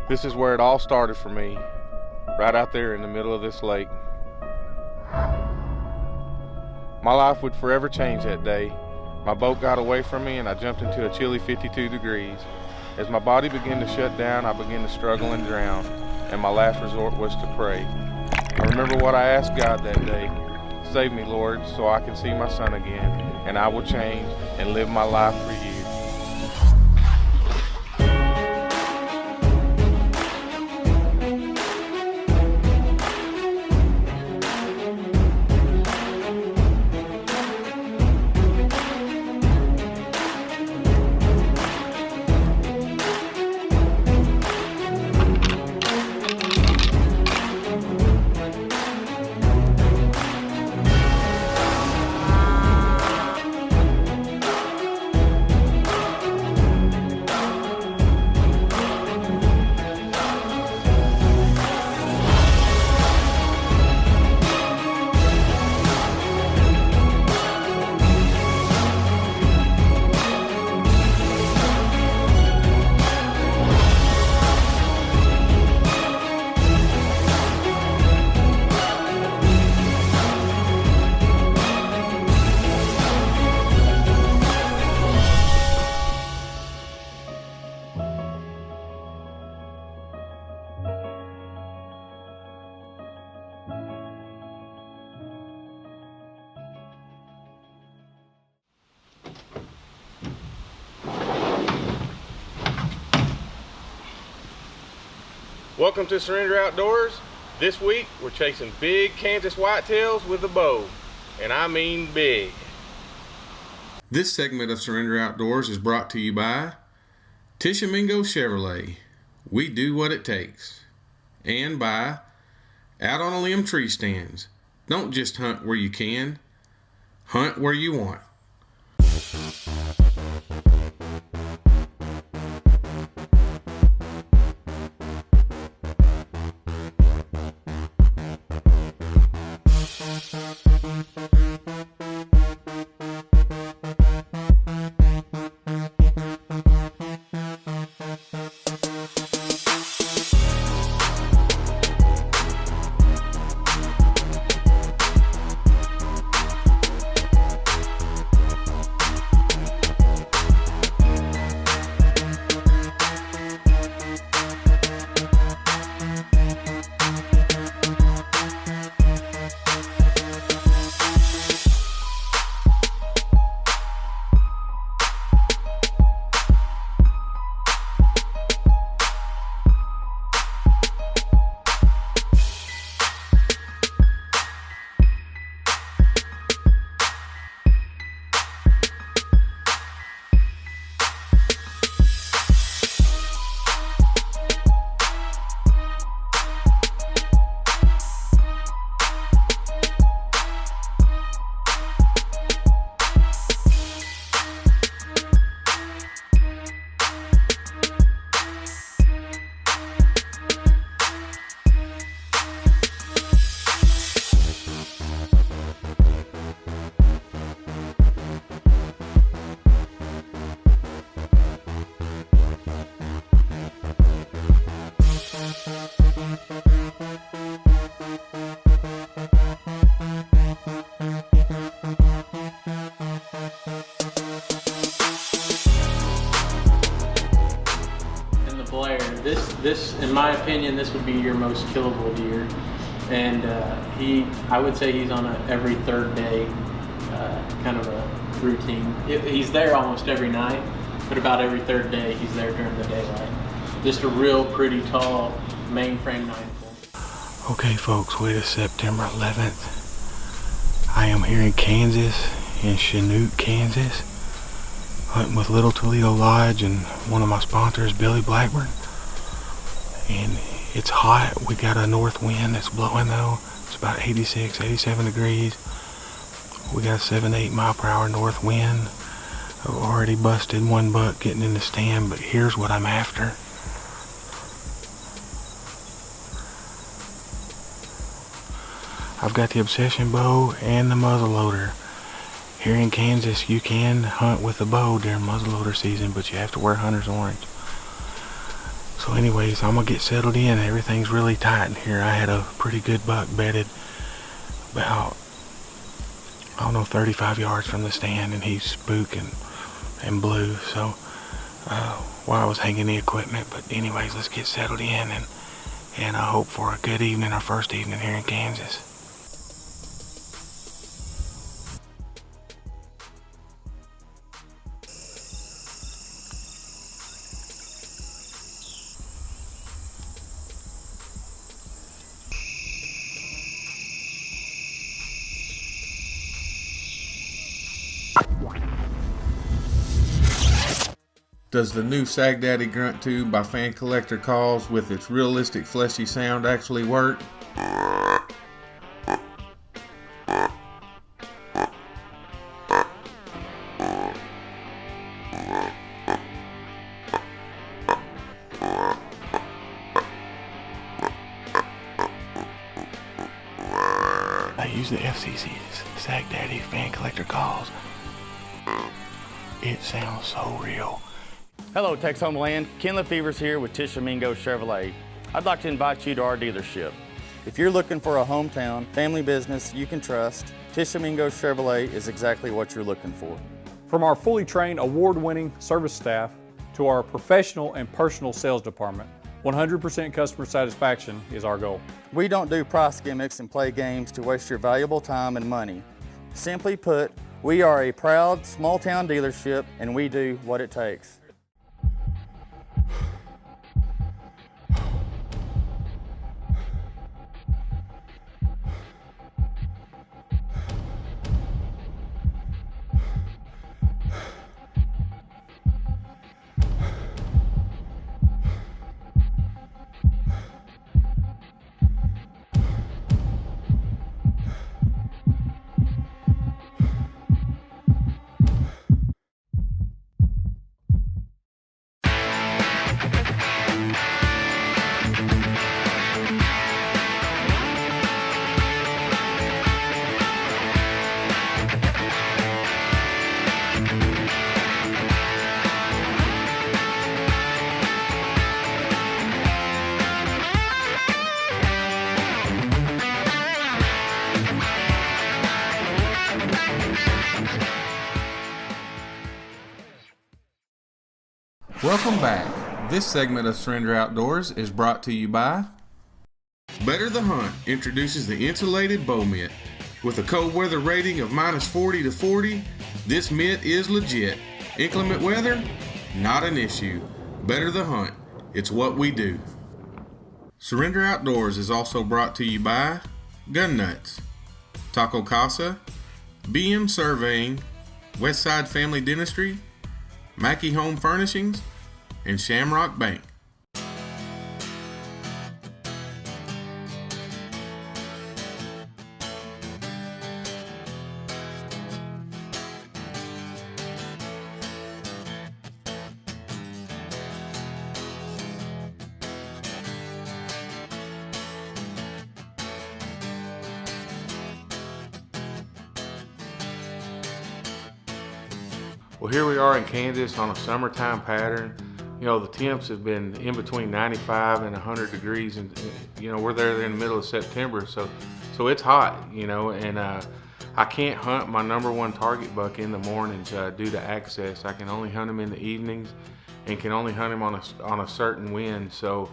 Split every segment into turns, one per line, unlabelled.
This is where it all started for me, right out there in the middle of this lake. My life would forever change that day. My boat got away from me and I jumped into a chilly 52 degrees. As my body began to shut down, I began to struggle and drown, and my last resort was to pray. I remember what I asked God that day: save me, Lord, so I can see my son again, and I will change and live my life for you. Welcome to Surrender Outdoors. This week we're chasing big Kansas whitetails with a bow, and I mean big. This segment of Surrender Outdoors is brought to you by Tishomingo Chevrolet. We do what it takes. And by Out on a Limb Tree Stands. Don't just hunt where you can, hunt where you want.
This, in my opinion, this would be your most killable deer, and I would say he's on a every third day kind of a routine. He's there almost every night, but about every third day he's there during the daylight. Just a real pretty tall mainframe 9-point.
Okay folks, it is September 11th. I am here in Kansas, in Chinook, Kansas, hunting with Little Toledo Lodge and one of my sponsors, Billy Blackburn. And it's hot. We got a north wind that's blowing though. It's about 86, 87 degrees. We got a 7-8 mile per hour north wind. I've already busted one buck getting in the stand, but here's what I'm after. I've got the Obsession bow and the muzzleloader. Here in Kansas, you can hunt with a bow during muzzleloader season, but you have to wear hunter's orange. So anyways, I'm gonna get settled in. Everything's really tight in here. I had a pretty good buck bedded about, I don't know, 35 yards from the stand, and he's spooking and blue. So while I was hanging the equipment, but anyways, let's get settled in, and I hope for a good evening, our first evening here in Kansas.
Does the new Sag Daddy grunt tube by Fan Collector Calls with its realistic fleshy sound actually work?
I use the FCC's Sag Daddy Fan Collector Calls. It sounds so real.
Hello, Tex Homeland. Ken Lefevre's here with Tishomingo Chevrolet. I'd like to invite you to our dealership. If you're looking for a hometown family business you can trust, Tishomingo Chevrolet is exactly what you're looking for.
From our fully trained, award-winning service staff to our professional and personal sales department, 100% customer satisfaction is our goal.
We don't do price gimmicks and play games to waste your valuable time and money. Simply put, we are a proud small town dealership and we do what it takes.
Welcome back. This segment of Surrender Outdoors is brought to you by Better the Hunt introduces the insulated bow mitt. With a cold weather rating of -40 to 40, this mitt is legit. Inclement weather? Not an issue. Better the Hunt. It's what we do. Surrender Outdoors is also brought to you by Gun Nuts, Taco Casa, BM Surveying, Westside Family Dentistry, Mackey Home Furnishings, and Shamrock Bank. Well, here we are in Kansas on a summertime pattern. You know, the temps have been in between 95 and 100 degrees, and you know, we're there in the middle of September, so it's hot, you know, and I can't hunt my #1 target buck in the mornings due to access. I can only hunt him in the evenings and can only hunt him on a certain wind. So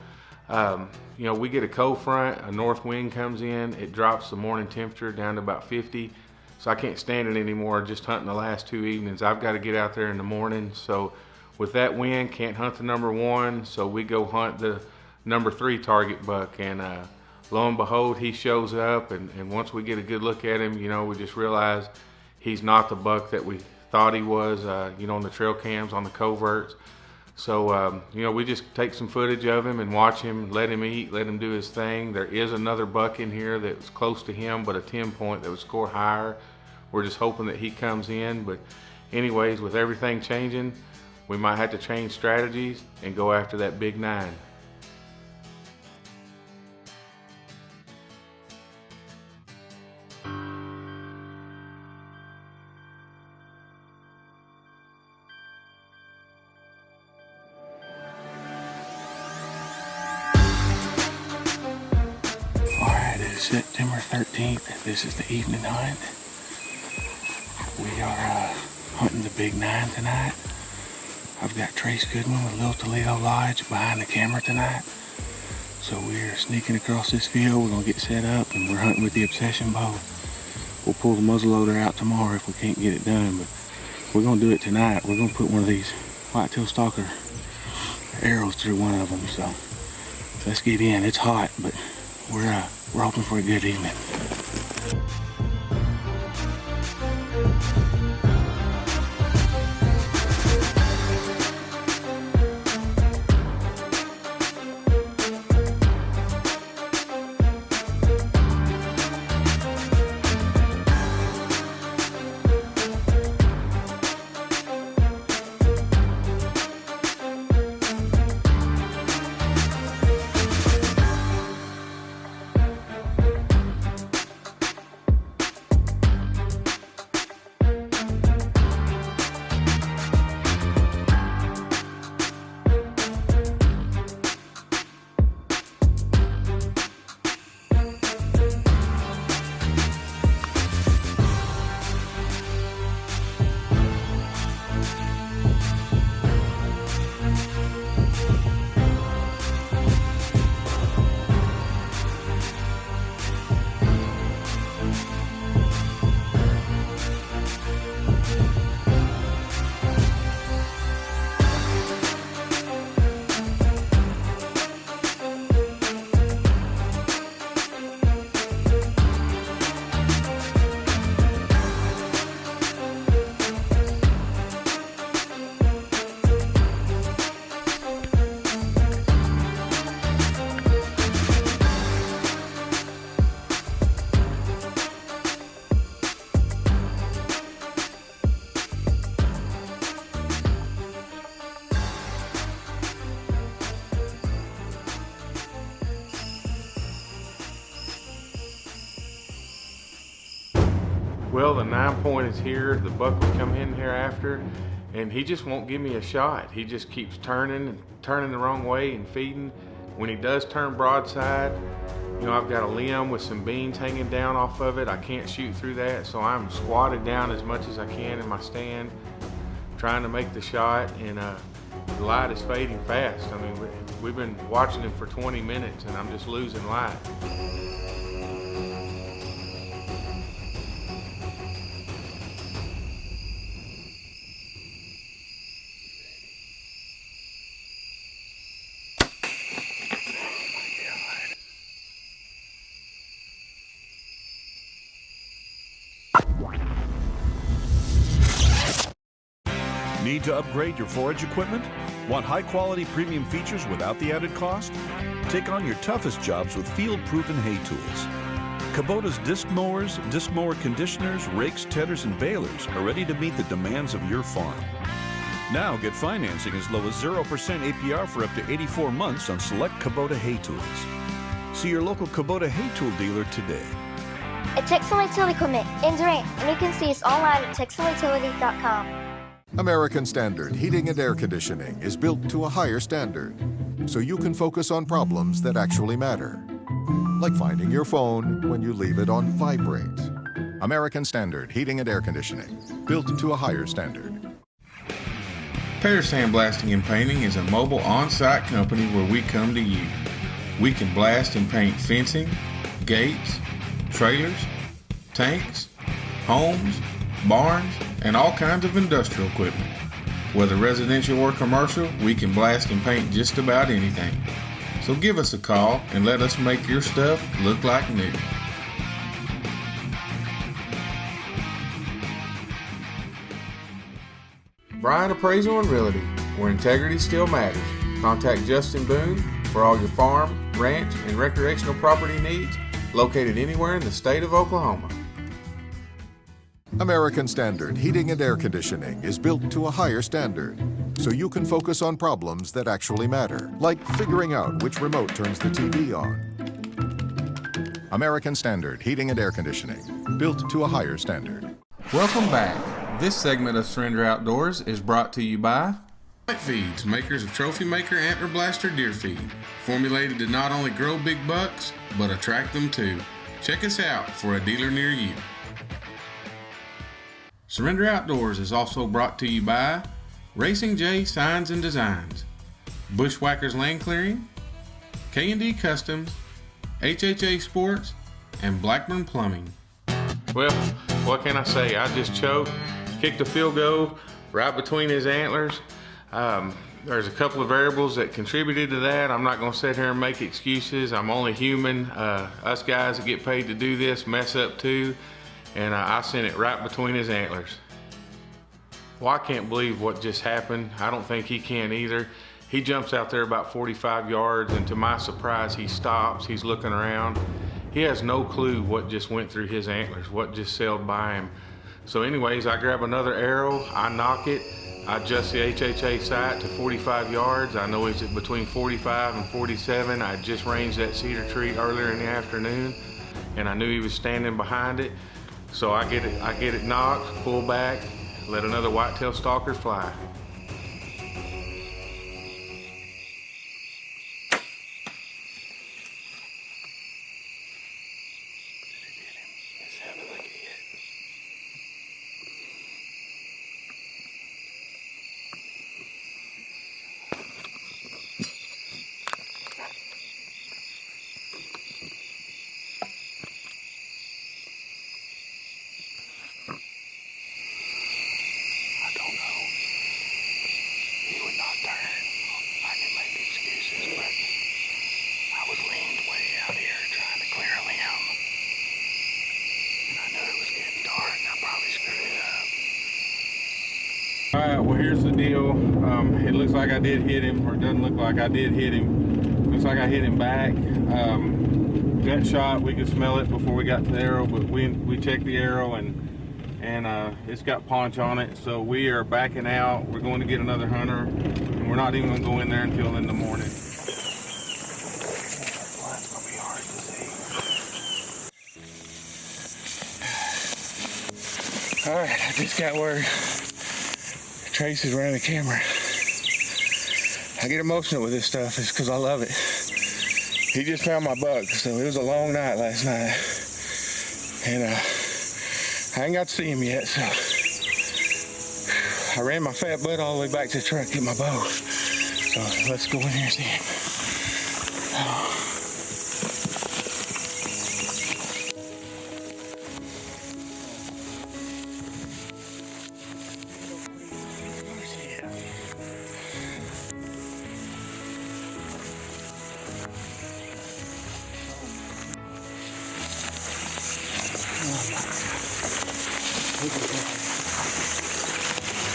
you know, we get a cold front, a north wind comes in, it drops the morning temperature down to about 50. So I can't stand it anymore, just hunting the last 2 evenings. I've got to get out there in the morning. So with that wind, can't hunt the #1, so we go hunt the #3 target buck. And lo and behold, he shows up, and once we get a good look at him, you know, we just realize he's not the buck that we thought he was, you know, on the trail cams, on the coverts. So, you know, we just take some footage of him and watch him, let him eat, let him do his thing. There is another buck in here that was close to him, but a 10 point that would score higher. We're just hoping that he comes in. But anyways, with everything changing, we might have to change strategies and go after that big 9.
September 13th. This is the evening hunt. We are hunting the Big 9 tonight. I've got Trace Goodman with Little Toledo Lodge behind the camera tonight. So we're sneaking across this field. We're gonna get set up and we're hunting with the Obsession bow. We'll pull the muzzleloader out tomorrow if we can't get it done, but we're gonna do it tonight. We're gonna put one of these whitetail stalker arrows through one of them. So let's get in. It's hot, but we're hoping for a good evening.
Well, the 9-point is here. The buck will come in here after, and he just won't give me a shot. He just keeps turning and turning the wrong way and feeding. When he does turn broadside, you know, I've got a limb with some beans hanging down off of it. I can't shoot through that, so I'm squatted down as much as I can in my stand, trying to make the shot, and the light is fading fast. I mean, we've been watching him for 20 minutes, and I'm just losing light.
Need to upgrade your forage equipment? Want high-quality premium features without the added cost? Take on your toughest jobs with field-proven hay tools. Kubota's disc mowers, disc mower conditioners, rakes, tedders, and balers are ready to meet the demands of your farm. Now get financing as low as 0% APR for up to 84 months on select Kubota hay tools. See your local Kubota hay tool dealer today.
At Texel Utility Equipment in Durant, and you can see us online at texelutility.com.
American Standard Heating and Air Conditioning is built to a higher standard, so you can focus on problems that actually matter, like finding your phone when you leave it on vibrate. American Standard Heating and Air Conditioning, built to a higher standard.
Pear Sandblasting and Painting is a mobile on-site company where we come to you. We can blast and paint fencing, gates, trailers, tanks, homes, barns, and all kinds of industrial equipment. Whether residential or commercial, we can blast and paint just about anything. So give us a call and let us make your stuff look like new. Bryant Appraisal and Realty, where integrity still matters. Contact Justin Boone for all your farm, ranch, and recreational property needs, located anywhere in the state of Oklahoma.
American Standard Heating and Air Conditioning is built to a higher standard, so you can focus on problems that actually matter, like figuring out which remote turns the TV on. American Standard Heating and Air Conditioning, built to a higher standard.
Welcome back. This segment of Surrender Outdoors is brought to you by White Feeds, makers of Trophy Maker Antler Blaster Deer Feed, formulated to not only grow big bucks, but attract them too. Check us out for a dealer near you. Surrender Outdoors is also brought to you by Racing J Signs and Designs, Bushwhackers Land Clearing, K&D Customs, HHA Sports, and Blackburn Plumbing. Well, what can I say? I just choked, kicked a field goal right between his antlers. There's a couple of variables that contributed to that. I'm not going to sit here and make excuses. I'm only human. Us guys that get paid to do this mess up too. And I sent it right between his antlers. Well, I can't believe what just happened. I don't think he can either. He jumps out there about 45 yards, and to my surprise, he stops. He's looking around. He has no clue what just went through his antlers, what just sailed by him. So anyways, I grab another arrow, I knock it, I adjust the HHA sight to 45 yards. I know he's between 45 and 47. I just ranged that cedar tree earlier in the afternoon, and I knew he was standing behind it. So I get it knocked, pull back, let another whitetail stalker fly. Alright, well here's the deal. It looks like I did hit him, or it doesn't look like I did hit him. Looks like I hit him back. Gut shot, we could smell it before we got to the arrow, but we checked the arrow and it's got punch on it, so we are backing out. We're going to get another hunter, and we're not even going to go in there until in the morning. Alright, I just got word Trace is running the camera. I get emotional with this stuff, it's because I love it. He just found my buck, so it was a long night last night. And I ain't got to see him yet, so I ran my fat butt all the way back to the truck to get my bow. So let's go in here and see him.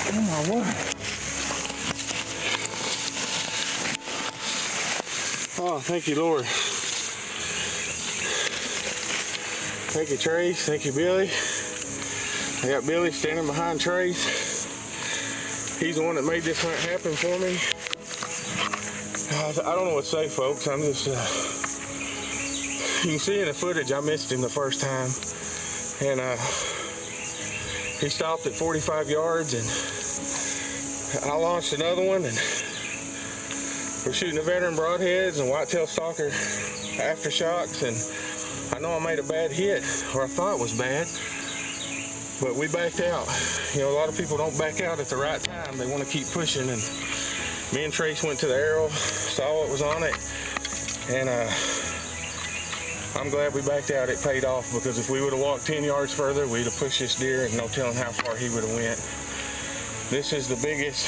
Oh my word. Oh, thank you, Lord. Thank you, Trace. Thank you, Billy. I got Billy standing behind Trace. He's the one that made this hunt happen for me. I don't know what to say, folks. I'm just, you can see in the footage I missed him the first time. And he stopped at 45 yards, and I launched another one, and we're shooting the veteran broadheads and whitetail stalker aftershocks, and I know I made a bad hit, or I thought it was bad, but we backed out. You know, a lot of people don't back out at the right time. They want to keep pushing, and me and Trace went to the arrow, saw what was on it, and I'm glad we backed out. It paid off, because if we would have walked 10 yards further, we'd have pushed this deer, and no telling how far he would have went. This is the biggest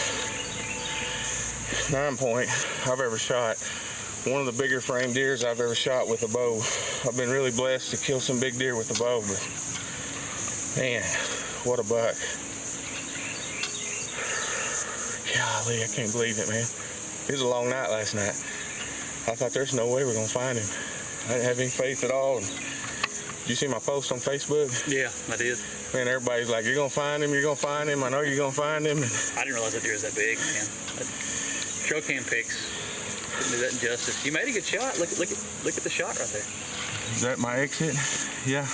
9-point I've ever shot. One of the bigger frame deers I've ever shot with a bow. I've been really blessed to kill some big deer with the bow, but man, what a buck. Golly, I can't believe it, man. It was a long night last night. I thought there's no way we're gonna find him. I didn't have any faith at all. Did you see my post on Facebook?
Yeah, I did.
Man, everybody's like, you're gonna find him, you're gonna find him, I know you're gonna find him.
I didn't realize that deer was that big, man. Trail cam pics couldn't do that injustice. You made a good shot. Look at the shot right there.
Is that my exit? Yeah.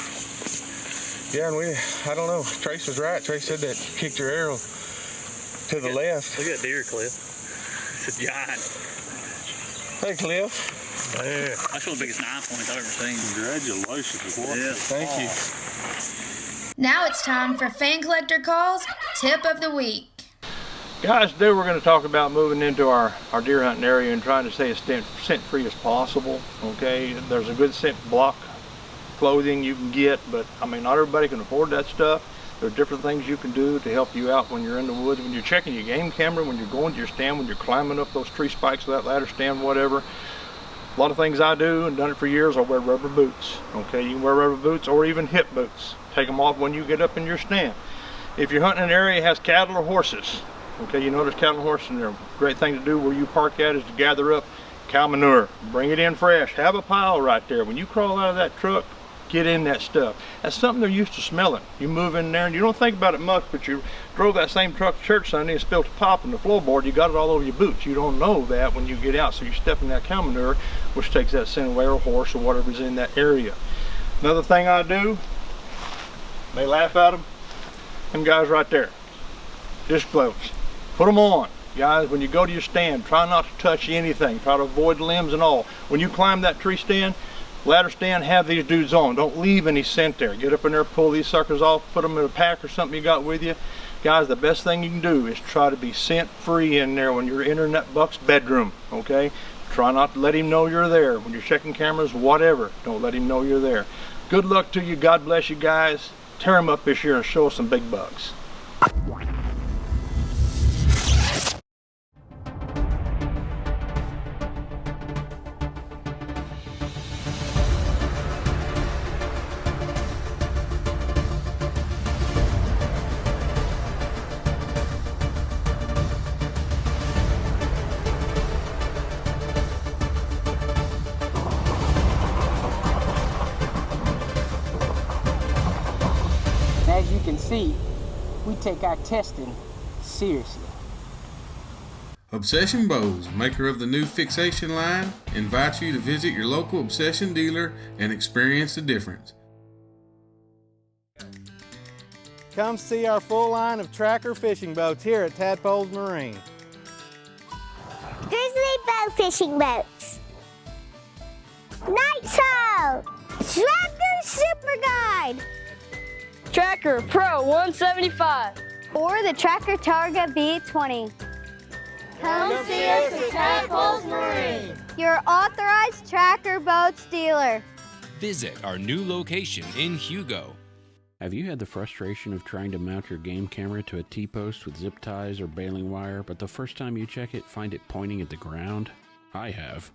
Yeah, and I don't know, Trace was right. Trace said that kicked your arrow to the left.
Look at that deer, Cliff. It's a giant.
Hey, Cliff.
Man.
That's one of the biggest 9 points I've ever seen.
Congratulations.
Yeah.
Thank you.
Now it's time for Fan Collector Calls Tip of the Week.
Guys, today we're going to talk about moving into our deer hunting area and trying to stay as scent free as possible. Okay, there's a good scent block clothing you can get, but I mean, not everybody can afford that stuff. There are different things you can do to help you out when you're in the woods, when you're checking your game camera, when you're going to your stand, when you're climbing up those tree spikes with that ladder stand, whatever. A lot of things I do and done it for years. I wear rubber boots. Okay, you can wear rubber boots or even hip boots. Take them off when you get up in your stand. If you're hunting an area that has cattle or horses, okay, you know there's cattle and horses in there. Great thing to do where you park at is to gather up cow manure. Bring it in fresh. Have a pile right there. When you crawl out of that truck, get in that stuff. That's something they're used to smelling. You move in there and you don't think about it much, but you drove that same truck to church Sunday and spilled a pop on the floorboard. You got it all over your boots. You don't know that when you get out, so you step in that cow manure, which takes that scent away, or horse or whatever's in that area. Another thing I do, they laugh at them guys right there. Disc gloves. Put them on. Guys, when you go to your stand, try not to touch anything. Try to avoid limbs and all. When you climb that tree stand, ladder stand, have these dudes on. Don't leave any scent there. Get up in there, pull these suckers off, put them in a pack or something you got with you. Guys, the best thing you can do is try to be scent free in there when you're entering that buck's bedroom, okay? Try not to let him know you're there. When you're checking cameras, whatever, don't let him know you're there. Good luck to you. God bless you guys. Tear them up this year and show us some big bucks.
As you can see, we take our testing seriously.
Obsession Bows, maker of the new fixation line, invites you to visit your local Obsession dealer and experience the difference.
Come see our full line of tracker fishing boats here at Tadpoles Marine.
Grizzly bow fishing boats. Nitro. Tracker Super Guide.
Tracker Pro 175.
Or the Tracker Targa B20.
Come see us at Tadpoles Marine,
your authorized tracker boats dealer.
Visit our new location in Hugo. Have you had the frustration of trying to mount your game camera to a T-post with zip ties or baling wire, but the first time you check it, find it pointing at the ground? I have.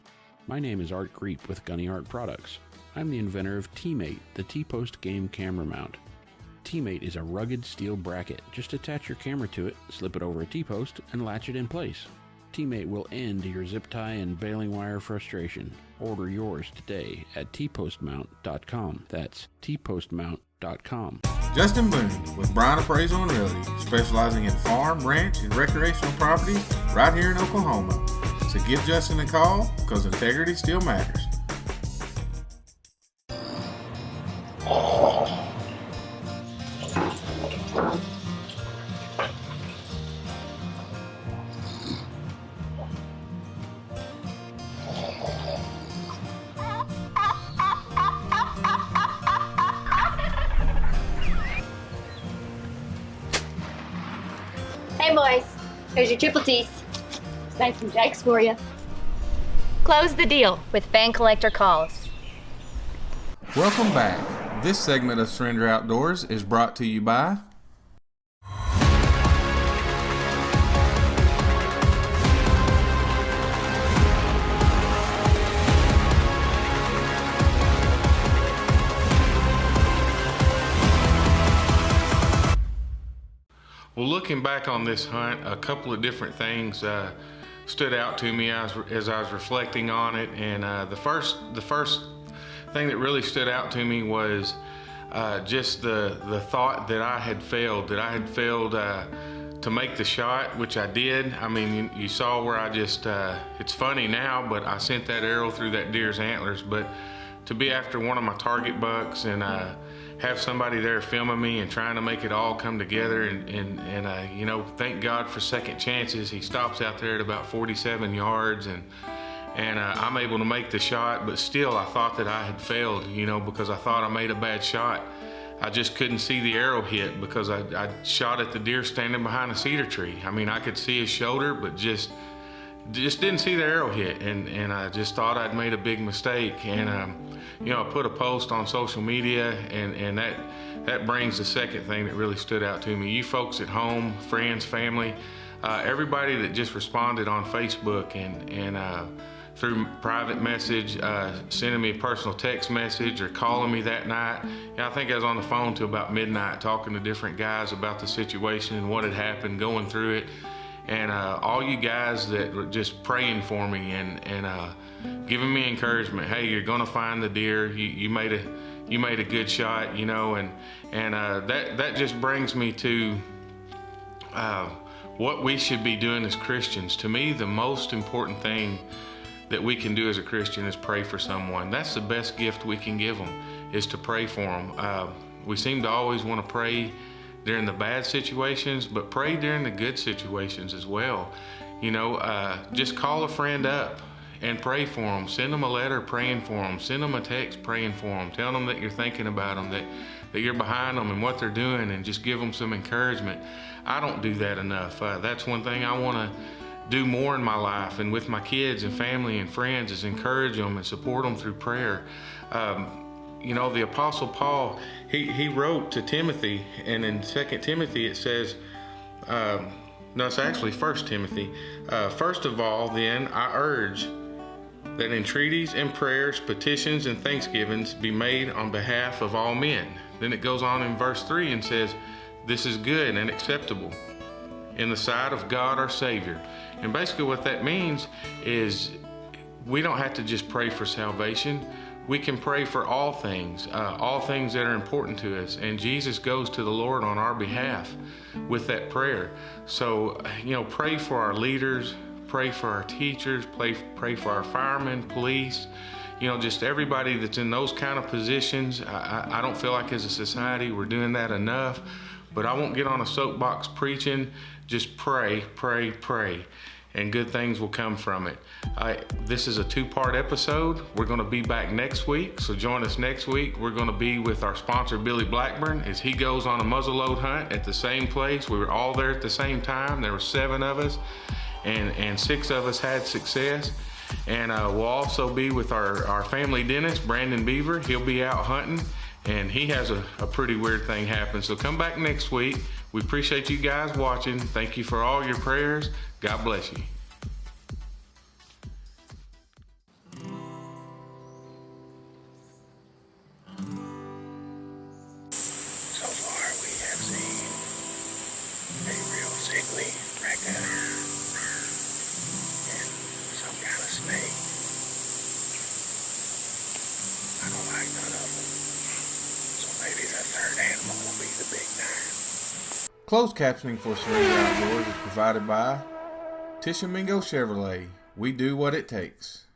My name is Art Greep with Gunny Art Products. I'm the inventor of T-Mate, the T-post game camera mount. T-Mate is a rugged steel bracket. Just attach your camera to it, slip it over a T-post, and latch it in place. T-Mate will end your zip tie and baling wire frustration. Order yours today at tpostmount.com. That's tpostmount.com.
Justin Boone with Bryan Appraisal and Realty, specializing in farm, ranch, and recreational properties right here in Oklahoma. So give Justin a call, because integrity still matters.
Hey boys, here's your triple T's. Snag some jakes for you.
Close the deal with Fan Collector Calls.
Welcome back. This segment of Surrender Outdoors is brought to you by Well, looking back on this hunt, a couple of different things stood out to me as I was reflecting on it, and the first thing that really stood out to me was just the thought that I had failed to make the shot, which I did. I mean, you saw where I just, it's funny now, but I sent that arrow through that deer's antlers. But to be after one of my target bucks and have somebody there filming me and trying to make it all come together, and you know, thank God for second chances. He stops out there at about 47 yards, and and I'm able to make the shot, but still I thought that I had failed, because I thought I made a bad shot. I just couldn't see the arrow hit because I shot at the deer standing behind a cedar tree. I mean, I could see his shoulder, but just didn't see the arrow hit, and I just thought I'd made a big mistake. And I put a post on social media, and that brings the second thing that really stood out to me. You folks at home, friends, family, everybody that just responded on Facebook and through private message, sending me a personal text message or calling me that night. I think I was on the phone till about midnight talking to different guys about the situation and what had happened, going through it. And all you guys that were just praying for me and giving me encouragement. Hey, you're gonna find the deer. You made a good shot, and that just brings me to what we should be doing as Christians. To me, the most important thing that we can do as a Christian is pray for someone. That's the best gift we can give them, is to pray for them. We seem to always want to pray during the bad situations, but pray during the good situations as well. Just call a friend up and pray for them. Send them a letter praying for them. Send them a text praying for them. Tell them that you're thinking about them, that you're behind them and what they're doing, and just give them some encouragement. I don't do that enough. That's one thing I want to do more in my life and with my kids and family and friends, is encourage them and support them through prayer. The Apostle Paul, he wrote to Timothy, and in 2 Timothy it says, no, it's actually 1 Timothy. First of all, then, I urge that entreaties and prayers, petitions and thanksgivings be made on behalf of all men. Then it goes on in verse 3 and says, this is good and acceptable in the sight of God our Savior. And basically what that means is we don't have to just pray for salvation. We can pray for all things that are important to us. And Jesus goes to the Lord on our behalf with that prayer. So, pray for our leaders, pray for our teachers, pray for our firemen, police, just everybody that's in those kind of positions. I don't feel like as a society we're doing that enough, but I won't get on a soapbox preaching. Just pray, pray, pray, and good things will come from it. This is a 2-part episode. We're going to be back next week, so join us next week. We're going to be with our sponsor, Billy Blackburn, as he goes on a muzzleload hunt at the same place. We were all there at the same time. There were 7 of us, and 6 of us had success. And we'll also be with our family dentist, Brandon Beaver. He'll be out hunting, and he has a pretty weird thing happen. So come back next week. We appreciate you guys watching. Thank you for all your prayers. God bless you.
So far we have seen a real sickly raccoon and some kind of snake. I don't like none of them. So maybe the third animal will be the big nine.
Closed captioning for Surrender Outdoors is provided by Tishomingo Chevrolet. We do what it takes.